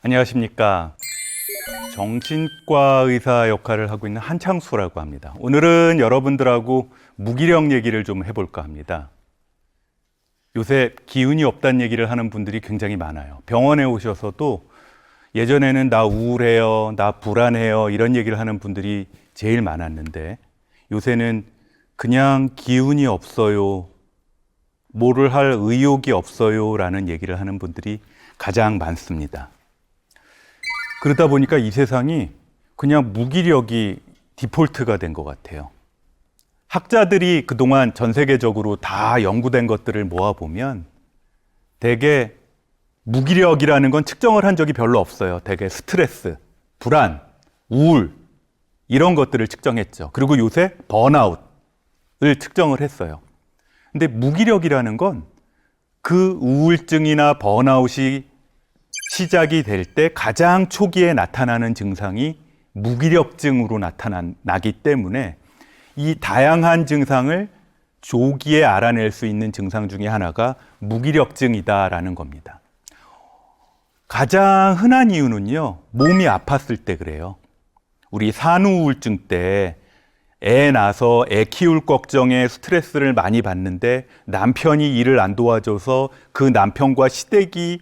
안녕하십니까. 정신과 의사 역할을 하고 있는 한창수라고 합니다. 오늘은 여러분들하고 무기력 얘기를 좀 해볼까 합니다. 요새 기운이 없다는 얘기를 하는 분들이 굉장히 많아요. 병원에 오셔서도 예전에는 나 우울해요, 나 불안해요 이런 얘기를 하는 분들이 제일 많았는데 요새는 그냥 기운이 없어요, 뭐를 할 의욕이 없어요 라는 얘기를 하는 분들이 가장 많습니다. 그러다 보니까 이 세상이 그냥 무기력이 디폴트가 된 것 같아요. 학자들이 그동안 전 세계적으로 다 연구된 것들을 모아보면 대개 무기력이라는 건 측정을 한 적이 별로 없어요. 대개 스트레스, 불안, 우울 이런 것들을 측정했죠. 그리고 요새 번아웃을 측정을 했어요. 근데 무기력이라는 건 그 우울증이나 번아웃이 시작이 될 때 가장 초기에 나타나는 증상이 무기력증으로 나타나기 때문에 이 다양한 증상을 조기에 알아낼 수 있는 증상 중에 하나가 무기력증이다라는 겁니다. 가장 흔한 이유는요, 몸이 아팠을 때 그래요. 우리 산후우울증 때 애 낳아서 애 키울 걱정에 스트레스를 많이 받는데 남편이 일을 안 도와줘서 그 남편과 시댁이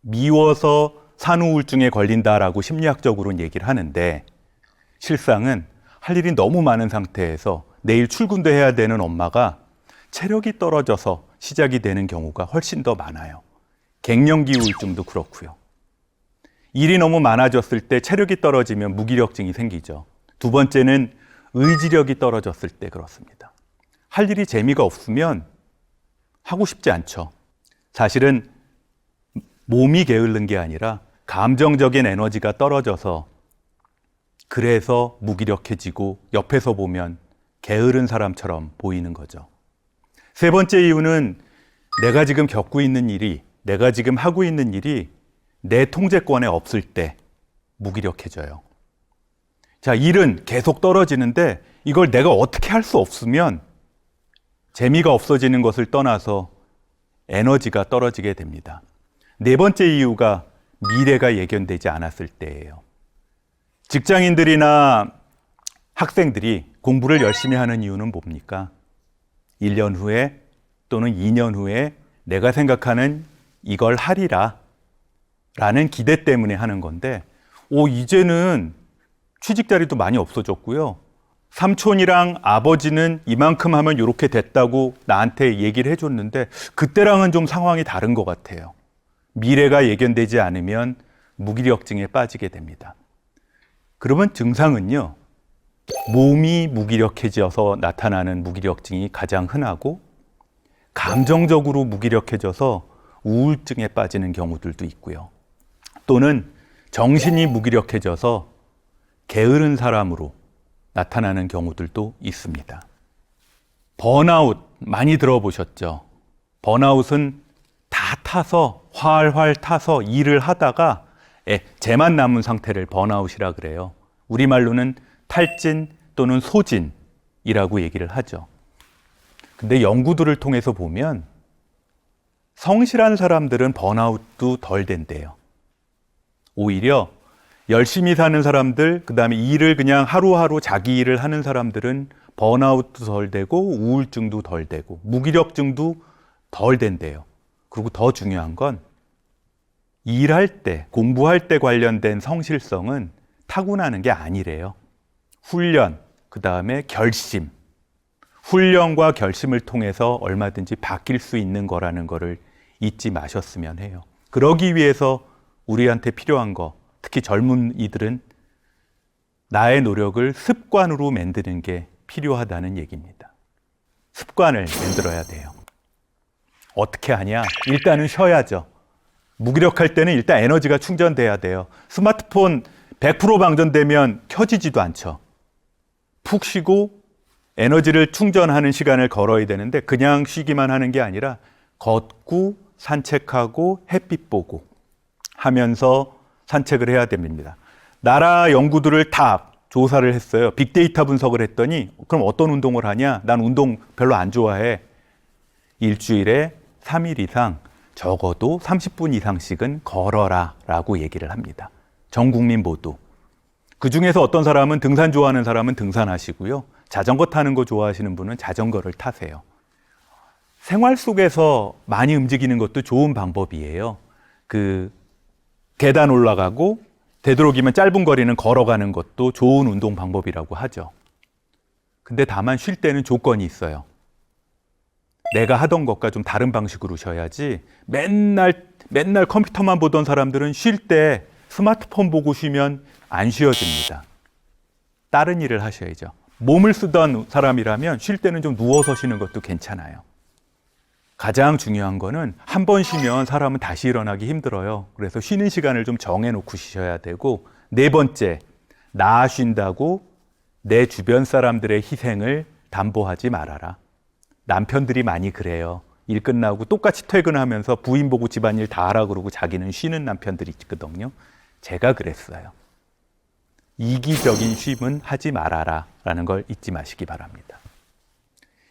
미워서 산후우울증에 걸린다라고 심리학적으로는 얘기를 하는데 실상은 할 일이 너무 많은 상태에서 내일 출근도 해야 되는 엄마가 체력이 떨어져서 시작이 되는 경우가 훨씬 더 많아요. 갱년기 우울증도 그렇고요. 일이 너무 많아졌을 때 체력이 떨어지면 무기력증이 생기죠. 두 번째는 의지력이 떨어졌을 때 그렇습니다. 할 일이 재미가 없으면 하고 싶지 않죠. 사실은 몸이 게으른 게 아니라 감정적인 에너지가 떨어져서 그래서 무기력해지고 옆에서 보면 게으른 사람처럼 보이는 거죠. 세 번째 이유는 내가 지금 겪고 있는 일이, 내가 지금 하고 있는 일이 내 통제권에 없을 때 무기력해져요. 자, 일은 계속 떨어지는데 이걸 내가 어떻게 할 수 없으면 재미가 없어지는 것을 떠나서 에너지가 떨어지게 됩니다. 네 번째 이유가 미래가 예견되지 않았을 때예요. 직장인들이나 학생들이 공부를 열심히 하는 이유는 뭡니까? 1년 후에 또는 2년 후에 내가 생각하는 이걸 하리라 라는 기대 때문에 하는 건데 이제는 취직 자리도 많이 없어졌고요. 삼촌이랑 아버지는 이만큼 하면 이렇게 됐다고 나한테 얘기를 해줬는데 그때랑은 좀 상황이 다른 것 같아요. 미래가 예견되지 않으면 무기력증에 빠지게 됩니다. 그러면 증상은요, 몸이 무기력해져서 나타나는 무기력증이 가장 흔하고 감정적으로 무기력해져서 우울증에 빠지는 경우들도 있고요. 또는 정신이 무기력해져서 게으른 사람으로 나타나는 경우들도 있습니다. 번아웃 많이 들어보셨죠? 번아웃은 다 타서 활활 타서 일을 하다가 재만 남은 상태를 번아웃이라 그래요. 우리말로는 탈진 또는 소진이라고 얘기를 하죠. 근데 연구들을 통해서 보면 성실한 사람들은 번아웃도 덜 된대요. 오히려 열심히 사는 사람들, 그 다음에 일을 그냥 하루하루 자기 일을 하는 사람들은 번아웃도 덜 되고 우울증도 덜 되고 무기력증도 덜 된대요. 그리고 더 중요한 건 일할 때, 공부할 때 관련된 성실성은 타고나는 게 아니래요. 훈련, 그 다음에 결심. 훈련과 결심을 통해서 얼마든지 바뀔 수 있는 거라는 거를 잊지 마셨으면 해요. 그러기 위해서 우리한테 필요한 거, 특히 젊은이들은 나의 노력을 습관으로 만드는 게 필요하다는 얘기입니다. 습관을 만들어야 돼요. 어떻게 하냐? 일단은 쉬어야죠. 무기력할 때는 일단 에너지가 충전돼야 돼요. 스마트폰 100% 방전되면 켜지지도 않죠. 푹 쉬고 에너지를 충전하는 시간을 걸어야 되는데 그냥 쉬기만 하는 게 아니라 걷고 산책하고 햇빛 보고 하면서 산책을 해야 됩니다. 나라 연구들을 다 조사를 했어요. 빅데이터 분석을 했더니 그럼 어떤 운동을 하냐? 난 운동 별로 안 좋아해. 일주일에 3일 이상 적어도 30분 이상씩은 걸어라 라고 얘기를 합니다. 전 국민 모두. 그 중에서 어떤 사람은 등산 좋아하는 사람은 등산하시고요. 자전거 타는 거 좋아하시는 분은 자전거를 타세요. 생활 속에서 많이 움직이는 것도 좋은 방법이에요. 그 계단 올라가고 되도록이면 짧은 거리는 걸어가는 것도 좋은 운동 방법이라고 하죠. 근데 다만 쉴 때는 조건이 있어요. 내가 하던 것과 좀 다른 방식으로 쉬어야지 맨날 컴퓨터만 보던 사람들은 쉴 때 스마트폰 보고 쉬면 안 쉬어집니다. 다른 일을 하셔야죠. 몸을 쓰던 사람이라면 쉴 때는 좀 누워서 쉬는 것도 괜찮아요. 가장 중요한 거는 한 번 쉬면 사람은 다시 일어나기 힘들어요. 그래서 쉬는 시간을 좀 정해놓고 쉬셔야 되고, 네 번째, 나 쉰다고 내 주변 사람들의 희생을 담보하지 말아라. 남편들이 많이 그래요. 일 끝나고 똑같이 퇴근하면서 부인 보고 집안일 다 하라 그러고 자기는 쉬는 남편들이 있거든요. 제가 그랬어요. 이기적인 쉼은 하지 말아라 라는 걸 잊지 마시기 바랍니다.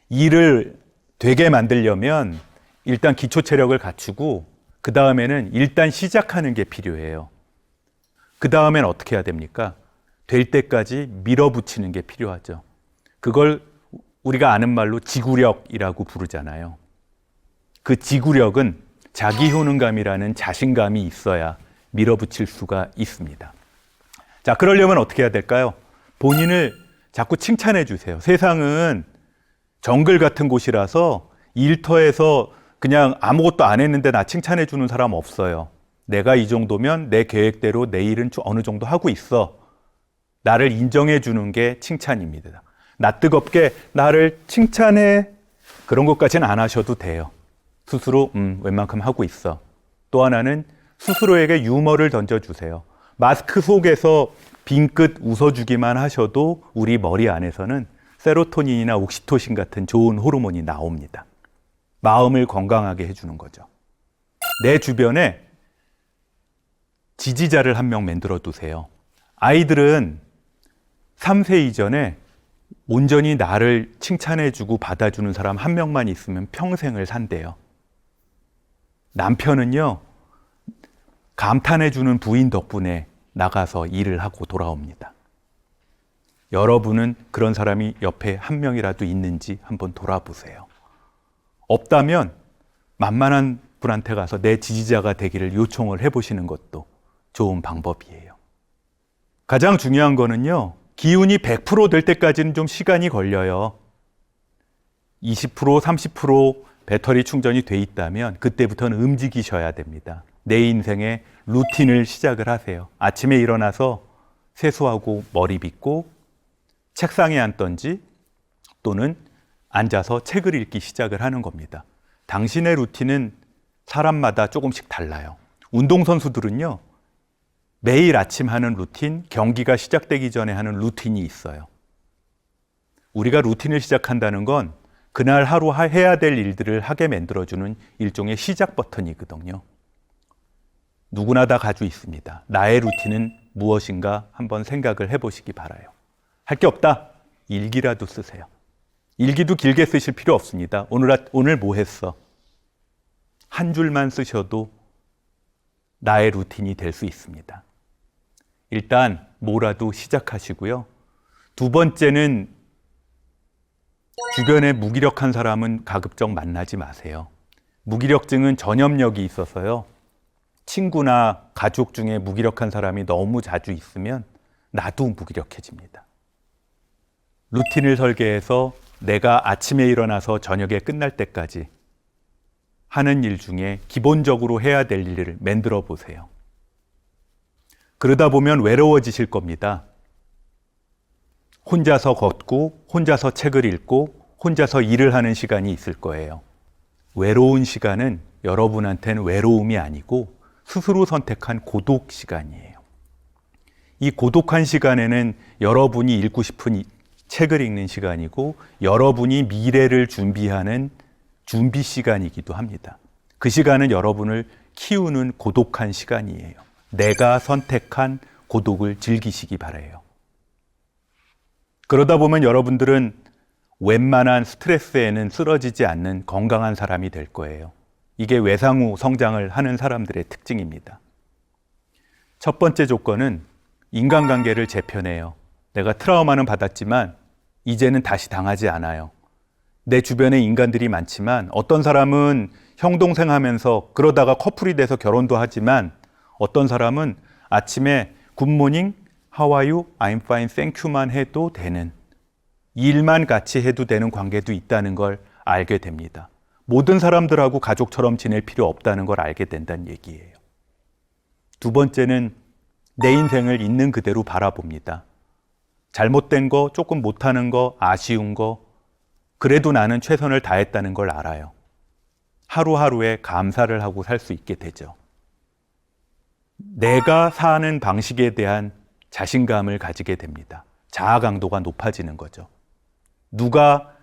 일을 되게 만들려면 일단 기초 체력을 갖추고 그 다음에는 일단 시작하는 게 필요해요. 그 다음엔 어떻게 해야 됩니까? 될 때까지 밀어붙이는 게 필요하죠. 그걸 우리가 아는 말로 지구력이라고 부르잖아요. 그 지구력은 자기 효능감이라는 자신감이 있어야 밀어붙일 수가 있습니다. 자, 그러려면 어떻게 해야 될까요? 본인을 자꾸 칭찬해 주세요. 세상은 정글 같은 곳이라서 일터에서 그냥 아무것도 안 했는데 나 칭찬해 주는 사람 없어요. 내가 이 정도면 내 계획대로 내 일은 어느 정도 하고 있어. 나를 인정해 주는 게 칭찬입니다. 나 뜨겁게 나를 칭찬해. 그런 것까지는 안 하셔도 돼요. 스스로 웬만큼 하고 있어. 또 하나는 스스로에게 유머를 던져주세요. 마스크 속에서 빙긋 웃어주기만 하셔도 우리 머리 안에서는 세로토닌이나 옥시토신 같은 좋은 호르몬이 나옵니다. 마음을 건강하게 해주는 거죠. 내 주변에 지지자를 한 명 만들어 두세요. 아이들은 3세 이전에 온전히 나를 칭찬해주고 받아주는 사람 한 명만 있으면 평생을 산대요. 남편은요, 감탄해주는 부인 덕분에 나가서 일을 하고 돌아옵니다. 여러분은 그런 사람이 옆에 한 명이라도 있는지 한번 돌아보세요. 없다면 만만한 분한테 가서 내 지지자가 되기를 요청을 해보시는 것도 좋은 방법이에요. 가장 중요한 거는요, 기운이 100% 될 때까지는 좀 시간이 걸려요. 20%, 30% 배터리 충전이 돼 있다면 그때부터는 움직이셔야 됩니다. 내 인생의 루틴을 시작을 하세요. 아침에 일어나서 세수하고 머리 빗고 책상에 앉던지 또는 앉아서 책을 읽기 시작을 하는 겁니다. 당신의 루틴은 사람마다 조금씩 달라요. 운동선수들은요, 매일 아침 하는 루틴, 경기가 시작되기 전에 하는 루틴이 있어요. 우리가 루틴을 시작한다는 건 그날 하루 해야 될 일들을 하게 만들어주는 일종의 시작 버튼이거든요. 누구나 다 가지고 있습니다. 나의 루틴은 무엇인가 한번 생각을 해보시기 바라요. 할 게 없다? 일기라도 쓰세요. 일기도 길게 쓰실 필요 없습니다. 오늘 뭐 했어? 한 줄만 쓰셔도 나의 루틴이 될 수 있습니다. 일단 뭐라도 시작하시고요. 두 번째는 주변에 무기력한 사람은 가급적 만나지 마세요. 무기력증은 전염력이 있어서요. 친구나 가족 중에 무기력한 사람이 너무 자주 있으면 나도 무기력해집니다. 루틴을 설계해서 내가 아침에 일어나서 저녁에 끝날 때까지 하는 일 중에 기본적으로 해야 될 일을 만들어 보세요. 그러다 보면 외로워지실 겁니다. 혼자서 걷고 혼자서 책을 읽고 혼자서 일을 하는 시간이 있을 거예요. 외로운 시간은 여러분한테는 외로움이 아니고 스스로 선택한 고독 시간이에요. 이 고독한 시간에는 여러분이 읽고 싶은 책을 읽는 시간이고 여러분이 미래를 준비하는 준비 시간이기도 합니다. 그 시간은 여러분을 키우는 고독한 시간이에요. 내가 선택한 고독을 즐기시기 바라요. 그러다 보면 여러분들은 웬만한 스트레스에는 쓰러지지 않는 건강한 사람이 될 거예요. 이게 외상후 성장을 하는 사람들의 특징입니다. 첫 번째 조건은 인간관계를 재편해요. 내가 트라우마는 받았지만 이제는 다시 당하지 않아요. 내 주변에 인간들이 많지만 어떤 사람은 형 동생 하면서 그러다가 커플이 돼서 결혼도 하지만 어떤 사람은 아침에 굿모닝, how are you, I'm fine, thank you만 해도 되는, 일만 같이 해도 되는 관계도 있다는 걸 알게 됩니다. 모든 사람들하고 가족처럼 지낼 필요 없다는 걸 알게 된다는 얘기예요. 두 번째는 내 인생을 있는 그대로 바라봅니다. 잘못된 거, 조금 못하는 거, 아쉬운 거, 그래도 나는 최선을 다했다는 걸 알아요. 하루하루에 감사를 하고 살 수 있게 되죠. 내가 사는 방식에 대한 자신감을 가지게 됩니다. 자아 강도가 높아지는 거죠. 누가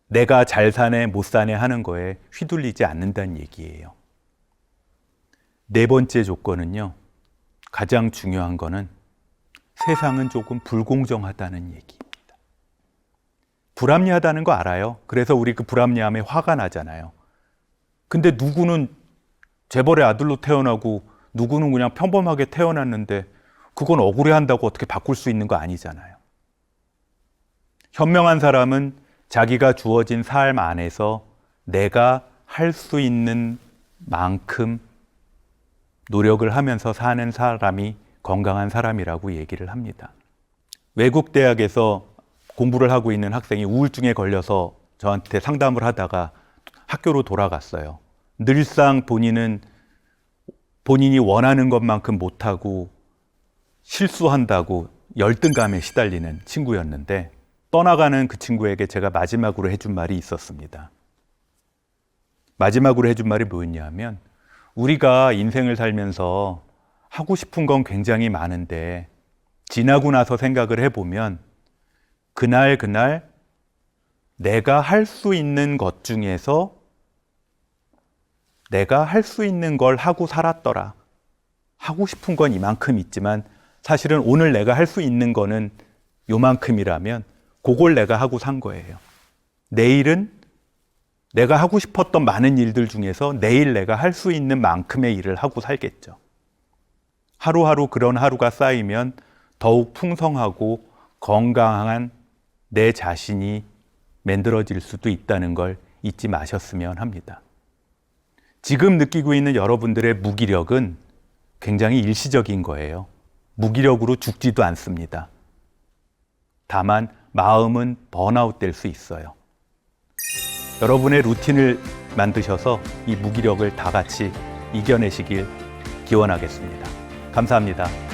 내가 잘 사네, 못 사네 하는 거에 휘둘리지 않는다는 얘기예요. 네 번째 조건은요, 가장 중요한 거는 세상은 조금 불공정하다는 얘기입니다. 불합리하다는 거 알아요. 그래서 우리 그 불합리함에 화가 나잖아요. 근데 누구는 재벌의 아들로 태어나고 누구는 그냥 평범하게 태어났는데 그건 억울해한다고 어떻게 바꿀 수 있는 거 아니잖아요. 현명한 사람은 자기가 주어진 삶 안에서 내가 할 수 있는 만큼 노력을 하면서 사는 사람이 건강한 사람이라고 얘기를 합니다. 외국 대학에서 공부를 하고 있는 학생이 우울증에 걸려서 저한테 상담을 하다가 학교로 돌아갔어요. 늘상 본인이 원하는 것만큼 못하고 실수한다고 열등감에 시달리는 친구였는데 떠나가는 그 친구에게 제가 마지막으로 해준 말이 있었습니다. 마지막으로 해준 말이 뭐였냐면, 우리가 인생을 살면서 하고 싶은 건 굉장히 많은데 지나고 나서 생각을 해보면 그날 내가 할 수 있는 것 중에서 내가 할 수 있는 걸 하고 살았더라. 하고 싶은 건 이만큼 있지만 사실은 오늘 내가 할 수 있는 거는 요만큼이라면 그걸 내가 하고 산 거예요. 내일은 내가 하고 싶었던 많은 일들 중에서 내일 내가 할 수 있는 만큼의 일을 하고 살겠죠. 하루하루 그런 하루가 쌓이면 더욱 풍성하고 건강한 내 자신이 만들어질 수도 있다는 걸 잊지 마셨으면 합니다. 지금 느끼고 있는 여러분들의 무기력은 굉장히 일시적인 거예요. 무기력으로 죽지도 않습니다. 다만 마음은 번아웃 될 수 있어요. 여러분의 루틴을 만드셔서 이 무기력을 다 같이 이겨내시길 기원하겠습니다. 감사합니다.